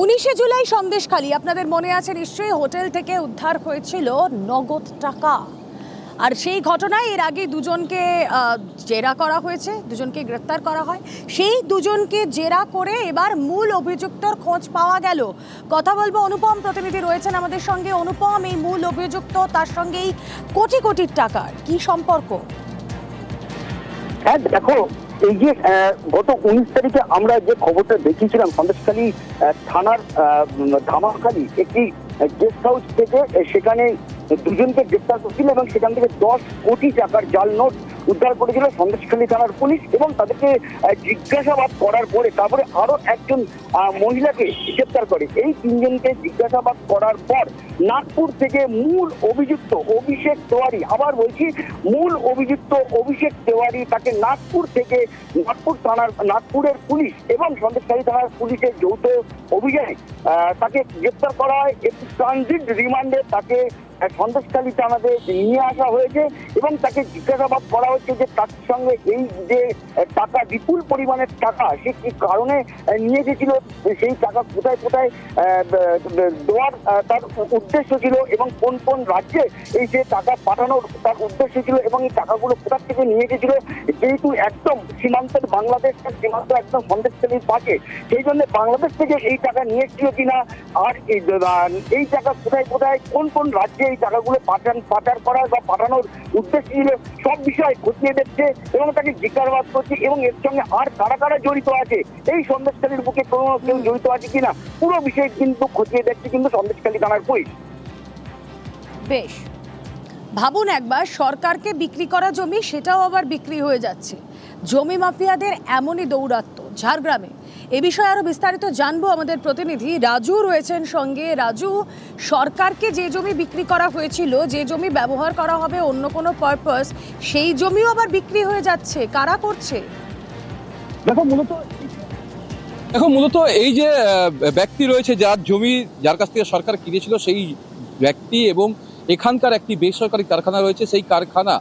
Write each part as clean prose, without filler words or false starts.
19শে জুলাই সন্দেশখালী, আপনাদের মনে আছে নিশ্চয়ই, হোটেল থেকে উদ্ধার হয়েছিল নগদ টাকা। আর সেই ঘটনায় এর আগে দুজনকে জেরা করা হয়েছে, দুজনকে গ্রেফতার করা হয়। সেই দুজনকে জেরা করে এবার মূল অভিযুক্তর খোঁজ পাওয়া গেল। কথা বলবো, অনুপম প্রতিনিধি রয়েছেন আমাদের সঙ্গে। অনুপম, এই মূল অভিযুক্ত, তার সঙ্গে এই কোটি কোটি টাকার কি সম্পর্ক? হ্যাঁ দেখো, এই যে গত 19 তারিখে আমরা যে খবরটা দেখিয়েছিলাম, সন্দেশখালী থানার ধামাখালী একটি গেস্ট হাউস থেকে সেখানে দুজনকে গ্রেফতার করেছিল এবং সেখান থেকে 10 কোটি টাকার জাল নোট উদ্ধার করেছিল সন্দেশখালী থানার পুলিশ। এবং তাদেরকে জিজ্ঞাসাবাদ করার পরে তারপরে আরো একজন মহিলাকে গ্রেফতার করে। এই তিনজনকে জিজ্ঞাসাবাদ করার পর নাগপুর থেকে মূল অভিযুক্ত অভিষেক তেওয়ারি, আবার বলছি মূল অভিযুক্ত অভিষেক তেওয়ারি, তাকে নাগপুরের পুলিশ এবং সন্দেশখালী থানার পুলিশের যৌথ অভিযানে তাকে গ্রেফতার করা হয়। একটি ট্রানজিট রিমান্ডে তাকে সন্দেশখালী থানাতে নিয়ে আসা হয়েছে এবং তাকে জিজ্ঞাসাবাদ করা হচ্ছে যে তার সঙ্গে এই যে টাকা, বিপুল পরিমাণের টাকা, সে কি কারণে নিয়ে গেছিল, সেই টাকা কোথায় কোথায় দেওয়ার তার উদ্দেশ্য ছিল এবং কোন কোন রাজ্যে এই যে টাকা পাঠানোর তার উদ্দেশ্য ছিল এবং এই টাকাগুলো কোথা থেকে নিয়ে গেছিল। যেহেতু একদম সীমান্তের বাংলাদেশের সীমান্ত একদম সন্দেশখালীর পাশে, সেই জন্য বাংলাদেশ থেকে এই টাকা নিয়ে এসেছিল কিনা, আর এই টাকা কোথায় কোথায় কোন কোন রাজ্যে এই টাকাগুলো পাচার করা বা পাঠানোর উদ্দেশ্য ছিল, সব বিষয় খতিয়ে দেখছে এবং তাকে জিজ্ঞাসাবাদ করছে। এবং এর সঙ্গে আর কারা কারা জড়িত আছে, এই সন্দেশখালীর বুকে কোনো কেউ জড়িত আছে কিনা, পুরো বিষয় কিন্তু খতিয়ে দেখছে কিন্তু সন্দেশখালী থানার পুলিশ। বেশ, ভাবুন একবার, সরকারকে বিক্রি করা জমি সেটাও আবার বিক্রি হয়ে যাচ্ছে। জমি মাফিয়াদের এমনই দৌরাত্ম্য ঝাড়গ্রামে। এ বিষয়ে আরো বিস্তারিত জানবো, আমাদের প্রতিনিধি রাজু রয়েছেন সঙ্গে। রাজু, সরকারকে যে জমি বিক্রি করা হয়েছিল, যে জমি ব্যবহার করা হবে অন্য কোনো পারপাস, সেই জমিও আবার বিক্রি হয়ে যাচ্ছে, কারা করছে? দেখো মূলত এই যে ব্যক্তি রয়েছে যার জমি, যার কাছ থেকে সরকার কিনেছিল, সেই ব্যক্তি এবং এখানকার একটি বেসরকারি কারখানা রয়েছে, সেই কারখানা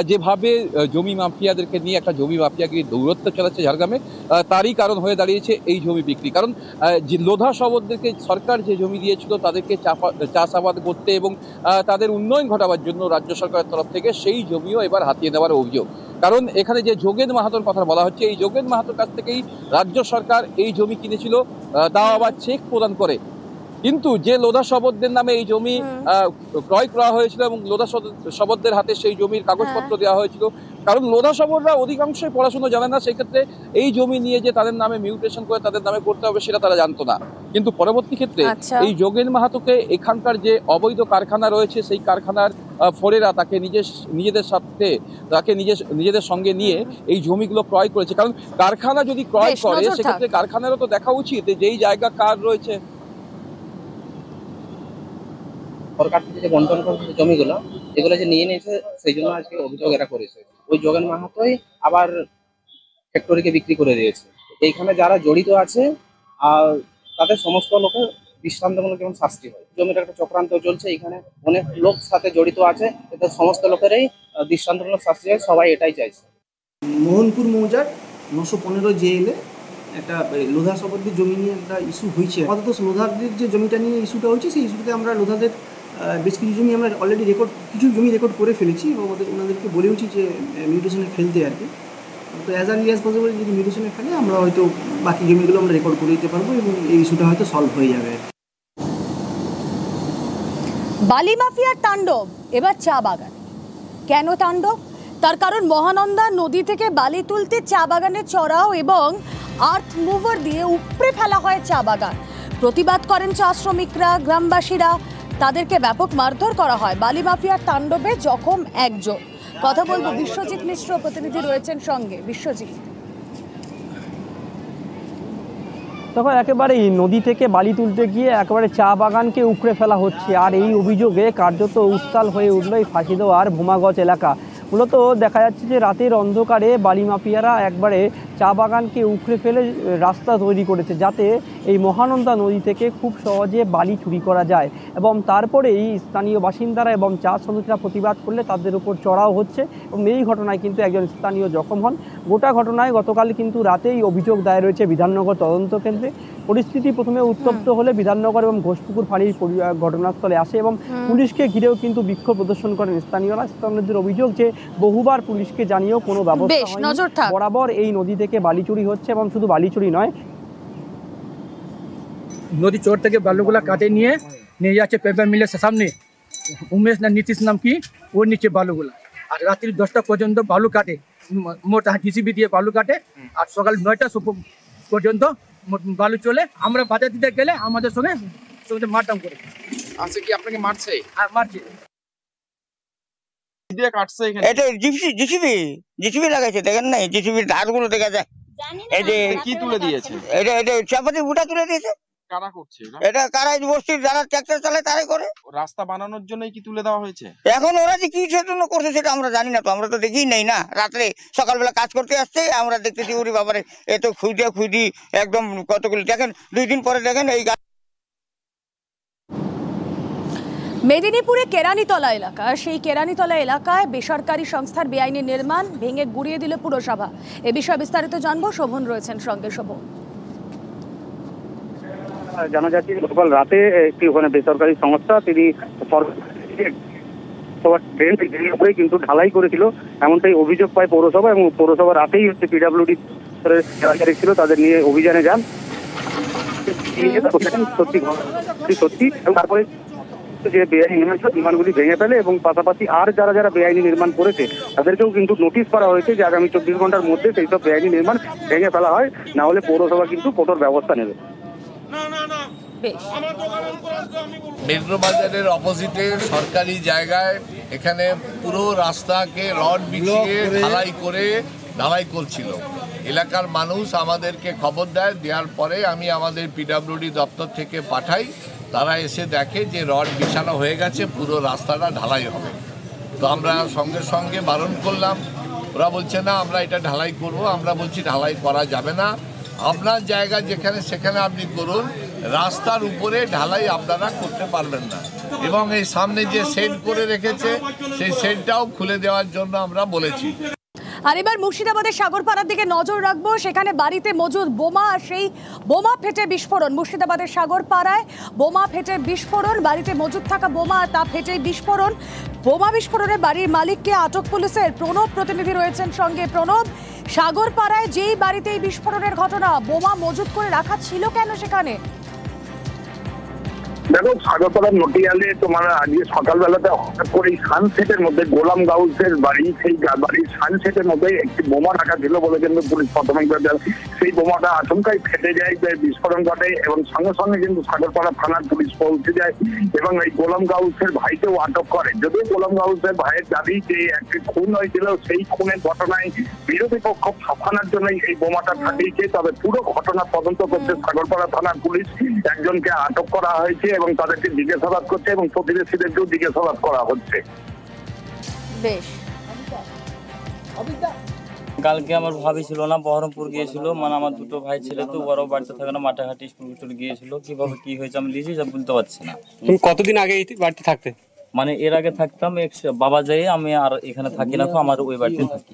যেভাবে জমি মাফিয়াদেরকে নিয়ে একটা জমি মাফিয়াগিরি দৌরত্ব চালাচ্ছে ঝাড়গ্রামে, তারই কারণ হয়ে দাঁড়িয়েছে এই জমি বিক্রি। কারণ যে লোধা শবরদেরকে সরকার যে জমি দিয়েছিল তাদেরকে চাষাবাদ করতে এবং তাদের উন্নয়ন ঘটাবার জন্য রাজ্য সরকারের তরফ থেকে সেই জমিও এবার হাতিয়ে নেওয়ার অভিযোগ। কারণ এখানে যে যোগেন মাহাতোর কথা বলা হচ্ছে, এই যোগেন মাহাতোর কাছ থেকেই রাজ্য সরকার এই জমি কিনেছিল, তাও আবার চেক প্রদান করে। কিন্তু যে লোধা শবরদের নামে এই জমি ক্রয় করা হয়েছিল এবং লোধা শবরদের হাতে সেই জমির কাগজপত্র দেওয়া হয়েছিল, কারণ লোধা শবররা অধিকাংশই পড়াশোনা জানে না, সেক্ষেত্রে এই জমি নিয়ে যে তাদের নামে মিউটেশন করে তাদের নামে করতে হবে সেটা তারা জানতো না। কিন্তু পরবর্তী ক্ষেত্রে এই যোগেন মাহাতোকে এখানকার যে অবৈধ কারখানা রয়েছে, সেই কারখানার ফরেরা তাকে নিজেদের সঙ্গে নিয়ে এই জমিগুলো ক্রয় করেছে। কারণ কারখানা যদি ক্রয় করে, সেক্ষেত্রে কারখানারও তো দেখা উচিত যেই জায়গা কার রয়েছে। সরকার থেকে যে বন্টন করেছে জমিগুলো, এগুলো যে নিয়ে নিয়েছে, সেই জন্য আজকে অভিযোগ এরা করেছে। ওই যোগেন মাহাতোই আবার ফ্যাক্টরিকে বিক্রি করে দিয়েছে। এইখানে যারা জড়িত আছে আর তাদের সমস্ত লোকের দৃষ্টান্তমূলক যেমন শাস্তি হয়। জমির একটা চক্রান্ত চলছে, এখানে অনেক লোক সাথে জড়িত আছে, এদের সমস্ত লোকেরই দৃষ্টান্তমূলক শাস্তি হয়, সবাই এটাই চাইছে। মোহনপুর মৌজার 915 জেএলে একটা লোধা শবরদের জমি নিয়ে একটা ইস্যু হয়েছে। আপাতত লোধাদের যে জমিটা নিয়ে ইস্যুটা হয়েছে, সেই ইস্যুতে আমরা লোধাদের বেশ কিছু জমি আমরা অলরেডি কিছু জমি রেকর্ড করে ফেলেছি এবং ওনাদেরকে বলেওছি যে মিউটেশনে ফেলতে আর কি। তো অ্যাজ আর্লি অ্যাজ পসিবল যদি মিউটেশনে ফেলে আমরা হয়তো বাকি জমিগুলো আমরা রেকর্ড করে দিতে পারবো এবং এই ইস্যুটা হয়তো সলভ হয়ে যাবে। বালি মাফিয়ার তাণ্ডব এবার চা বাগান। কেন তাণ্ডব? তার কারণ মহানন্দা নদী থেকে বালি তুলতে চা বাগানে চড়াও এবং আর্থ মুভার দিয়ে উপড়ে ফেলা হয় চা বাগান। প্রতিবাদ করেন চা শ্রমিকরা, গ্রামবাসীরা, তাদেরকে ব্যাপক মারধর করা হয়। বালি মাফিয়ার তাণ্ডবে জখম একজন। কথা বলবো, বিশ্বজিৎ মিশ্র প্রতিনিধি রয়েছেন সঙ্গে। বিশ্বজিৎ, তখন একেবারে নদী থেকে বালি তুলতে গিয়ে একেবারে চা বাগানকে উপড়ে ফেলা হচ্ছে। আর এই অভিযোগে কার্যত উত্তাল হয়ে উঠল এই ফাঁসি দেওয়ার ভোমাগজ এলাকা। মূলত দেখা যাচ্ছে যে রাতের অন্ধকারে বালি মাফিয়ারা একবারে চা বাগানকে উখড়ে ফেলে রাস্তা তৈরি করেছে, যাতে এই মহানন্দা নদী থেকে খুব সহজে বালি চুরি করা যায়। এবং তারপরেই স্থানীয় বাসিন্দারা এবং চা শ্রমিকরা প্রতিবাদ করলে তাদের উপর চড়াও হচ্ছে এবং এই ঘটনায় কিন্তু একজন স্থানীয় জখম হন। গোটা ঘটনায় গতকাল কিন্তু রাতেই অভিযোগ দায়ের হয়েছে বিধাননগর তদন্ত কেন্দ্রে। পরিস্থিতি প্রথমে উত্তপ্ত হলে বিধাননগর এবং ঘোষপুকুর ফাঁড়ির ঘটনাস্থলে আসে এবং পুলিশকে ঘিরেও কিন্তু বিক্ষোভ প্রদর্শন করেন স্থানীয়রা। স্থানীয়দের অভিযোগ যে বহুবার পুলিশকে জানিয়েও কোনো ব্যবস্থা হয়নি। বরাবর এই নদী থেকে বালি চুরি হচ্ছে এবং শুধু বালি চুরি নয়, নদী চর থেকে বালুগুলা কাটে নিয়ে যাচ্ছে পেপার মিলের সামনে, উমেশ না নীতিশ নাম কি, ওর নিচে বালুগুলা। আর রাত্রি 10টা পর্যন্ত বালু কাটে, মোটা জিসিবি দিয়ে বালু কাটে। আর সকাল 9টা পর্যন্ত বালু চলে। আমরা বাজার দিতে গেলে আমাদের সঙ্গে মারটাম করে। আচ্ছা, কি আপনাকে মারছে? আর মারছে। এটা জিসিবি লাগাইছে, দেখেন না জিসিবির ধারগুলো দেখা যায়। এই যে কি তুলে দিয়েছে? এটা চাপাতি বুটা তুলে দিয়েছে। কারা করছে এটা কারাই বস্তির যারা ট্রাক্টর চালায় তারাই করে। রাস্তা বানানোর জন্যই কি তুলে দেওয়া হয়েছে? এখন ওরা যে কি জন্য করছে সেটা আমরা জানি না, তো আমরা তো দেখি নাই না। রাত্রে সকালবেলা কাজ করতে আসছে, আমরা দেখতেছি ওরে বাবারে এত খুঁটি একদম কতগুলি। দেখেন 2 দিন পরে দেখেন এই মেদিনীপুরে কেরানীতলা এলাকা, সেই কেরানীতলা এলাকায় বেসরকারি সংস্থার বেআইনি নির্মাণ ভেঙে গুড়িয়ে দিল পুরসভা। এ বিষয়ে বিস্তারিত জানবো, শোভন রয়েছেন সঙ্গে। শোভন, জানা যাচ্ছে গতকাল রাতে একটি ওখানে বেসরকারি সংস্থা তিনি কিন্তু ঢালাই করেছিল, এমনটাই অভিযোগ পায় পৌরসভা। এবং পৌরসভা রাতেই হচ্ছে পিডব্লিউডি ছিল, তাদের নিয়ে অভিযানে যান। সত্যি তারপরে যে বেআইনি নির্মাণগুলি ভেঙে ফেলে এবং পাশাপাশি আর যারা বেআইনি নির্মাণ করেছে তাদেরকেও কিন্তু নোটিশ করা হয়েছে যে আগামী 24 ঘন্টার মধ্যে সেই সব বেআইনি নির্মাণ ভেঙে ফেলা হয়, না হলে পৌরসভা কিন্তু কঠোর ব্যবস্থা নেবে। মেট্রো বাজারের অপোজিটে সরকারি জায়গায় এখানে পুরো রাস্তাকে রড বিছিয়ে ঢালাই করছিল। এলাকার মানুষ আমাদেরকে খবর দেওয়ার পরে আমি আমাদের পিডব্লিউডি দপ্তর থেকে পাঠাই। তারা এসে দেখে যে রড বিছানো হয়ে গেছে, পুরো রাস্তাটা ঢালাই হবে। তো আমরা সঙ্গে সঙ্গে বারণ করলাম, ওরা বলছে না আমরা এটা ঢালাই করব। আমরা বলছি ঢালাই করা যাবে না, আপনার জায়গা যেখানে সেখানে আপনি করুন, রাস্তার উপরে ঢালাই আপনারা করতে পারবেন না। এবং এই সামনে যে শেড করে রেখেছে সেই শেডটাও খুলে দেওয়ার জন্য আমরা বলেছি। আর এবার মুর্শিদাবাদের সাগরপাড়ার দিকে নজর রাখবো। সেখানে বাড়িতে মজুদ বোমা, সেই বোমা ফেটে বিস্ফোরণ। মুর্শিদাবাদের সাগরপাড়ায় বোমা ফেটে বিস্ফোরণ, বাড়িতে মজুদ থাকা বোমা তা ফেটে বিস্ফোরণ। বোমা বিস্ফোরণে বাড়ির মালিককে আটক পুলিশের। প্রণব প্রতিনিধি রয়েছেন সঙ্গে। প্রণব, সাগরপাড়ায় যেই বাড়িতে এই বিস্ফোরণের ঘটনা, বোমা মজুদ করে রাখা ছিল কেন সেখানে? দেখো, সাগরপাড়ার নটিয়ালে তোমার আজকে সকালবেলাতে হঠাৎ করে সানসেটের মধ্যে গোলাম গাউসের বাড়ি, সেই বাড়ির সানসেটের মধ্যে একটি বোমা রাখা ছিল বলে কিন্তু পুলিশ প্রাথমিকভাবে সেই বোমাটা আচমকাই ফেটে যায়, বিস্ফোরণ ঘটে এবং সঙ্গে সঙ্গে কিন্তু সাগরপাড়া থানার পুলিশ পৌঁছে যায় এবং এই গোলাম গাউসের ভাইকেও আটক করে। যদিও গোলাম গাউসের ভাইয়ের দাবি যে একটি খুন হয়েছিল, সেই খুনের ঘটনায় বিরোধী পক্ষ ফাঁসানোর জন্যই এই বোমাটা ফাটিয়েছে। তবে পুরো ঘটনা তদন্ত করছে সাগরপাড়া থানার পুলিশ। একজনকে আটক করা হয়েছে এবং তাদেরকে জিজ্ঞাসাবাদ করছে এবং প্রতিবেশীদেরকেও জিজ্ঞাসাবাদ করা হচ্ছে। বেশ, কালকে আমার ভাবি ছিল না, বহরমপুর গিয়েছিল, মানে আমার 2টো ভাই ছেলে, তো ওরাও বাড়িতে থাকে না, মাঠে স্কুল গিয়েছিল। কিভাবে কি হয়েছে আমি নিজেই সব বলতে পারছি না। কতদিন আগে বাড়িতে থাকতে? মানে এর আগে থাকতাম বাবা যাই, আমি আর এখানে থাকি না, তো আমার ওই বাড়িতে থাকি।